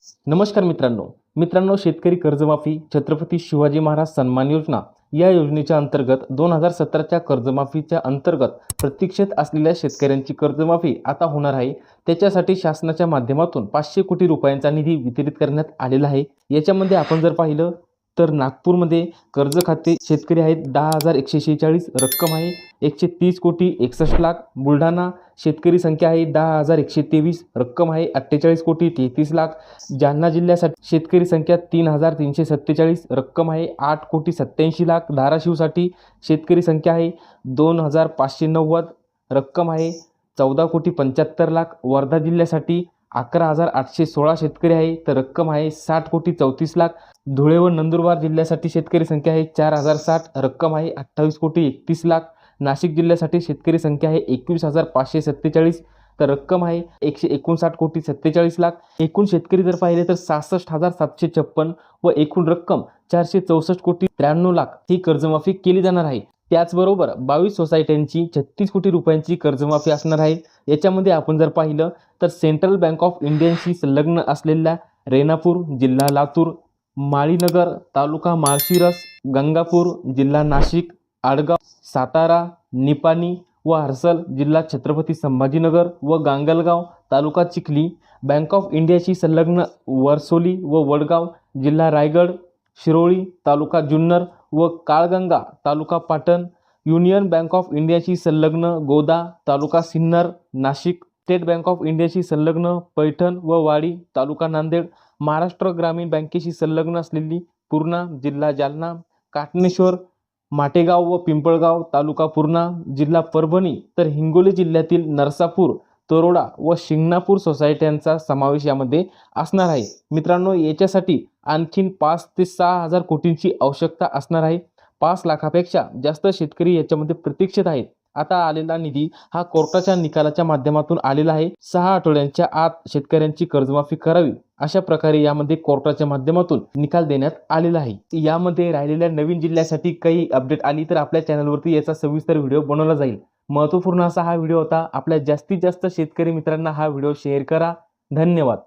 नमस्कार मित्रांनो शेतकरी कर्जमाफी छत्रपती शिवाजी महाराज सन्मान योजना या योजनेच्या अंतर्गत 2017च्या कर्जमाफीच्या अंतर्गत प्रतीक्षेत असलेल्या शेतकऱ्यांची कर्जमाफी आता होणार आहे। त्याच्यासाठी शासनाच्या माध्यमातून 500 कोटी रुपयांचा निधी वितरित करण्यात आलेला आहे। याच्यामध्ये आपण जर पाहिलं तर नागपूरमध्ये कर्ज खाते शेतकरी आहेत 10,146 रक्कम आहे 130 कोटी 61 लाख। बुलढाणा शेतकरी संख्या आहे 10,123 रक्कम आहे 48 कोटी 33 लाख। जालना जिल्ह्यासाठी शेतकरी संख्या 3,347 रक्कम आहे 8 कोटी 87 लाख। धाराशिवसाठी शेतकरी संख्या आहे 2,590 रक्कम आहे 14 कोटी 75 लाख। वर्धा जिल्ह्यासाठी 11,816 शेतकरी आहे तर रक्कम आहे 60 कोटी 34 लाख। धुळे व नंदुरबार जिल्ह्यासाठी शेतकरी संख्या आहे 4,060 रक्कम आहे 28 कोटी 31 लाख। नाशिक जिल्ह्यासाठी शेतकरी संख्या आहे 21,547 तर रक्कम आहे 159 कोटी 47 लाख। एकूण शेतकरी जर पाहिले तर 66,756 व एकूण रक्कम 464 कोटी 93 लाख ही कर्जमाफी केली जाणार आहे। त्याचबरोबर 22 सोसायट्यांची 36 कोटी रुपयांची कर्जमाफी असणार आहे। याच्यामध्ये आपण जर पाहिलं तर सेंट्रल बँक ऑफ इंडियाशी संलग्न असलेल्या रेणापूर जिल्हा लातूर, माळीनगर तालुका माळशिरस, गंगापूर जिल्हा नाशिक, आडगाव सातारा, निपाणी व हर्सल जिल्हा छत्रपती संभाजीनगर व गांगलगाव तालुका चिखली, बँक ऑफ इंडियाशी संलग्न वरसोली व वडगाव जिल्हा रायगड, शिरोळी तालुका जुन्नर व Kalganga taluka Patan, union bank of इंडियाशी संलग्न Goda taluka Sinnar Nashik, state bank of इंडियाशी संलग्न पैठण व वाडी तालुका नांदेड, महाराष्ट्र ग्रामीण बँकेशी संलग्न असलेली पूर्णा जिल्हा जालना, काटनेश्वर माटेगाव व पिंपळगाव तालुका पूर्णा जिल्हा परभणी, तर हिंगोली जिल्ह्यातील नरसापूर, तरोडा व शिंगणापूर सोसायट्यांचा समावेश यामध्ये असणार आहे। मित्रांनो, याच्यासाठी आणखीन 5 ते 6,000 कोटींची आवश्यकता असणार आहे। 5 लाखापेक्षा जास्त शेतकरी याच्यामध्ये प्रतीक्षित आहेत। आता आलेला निधी हा कोर्टाच्या निकालाच्या माध्यमातून आलेला आहे। 6 आठवड्यांच्या आत शेतकऱ्यांची कर्जमाफी करावी अशा प्रकारे यामध्ये कोर्टाच्या माध्यमातून निकाल देण्यात आलेला आहे। यामध्ये राहिलेल्या नवीन जिल्ह्यासाठी काही अपडेट आली तर आपल्या चॅनलवरती याचा सविस्तर व्हिडिओ बनवला जाईल। महत्त्वपूर्ण असा हा व्हिडिओ होता। आपल्या जास्तीत जास्त शेतकरी मित्रांना हा व्हिडिओ शेअर करा। धन्यवाद।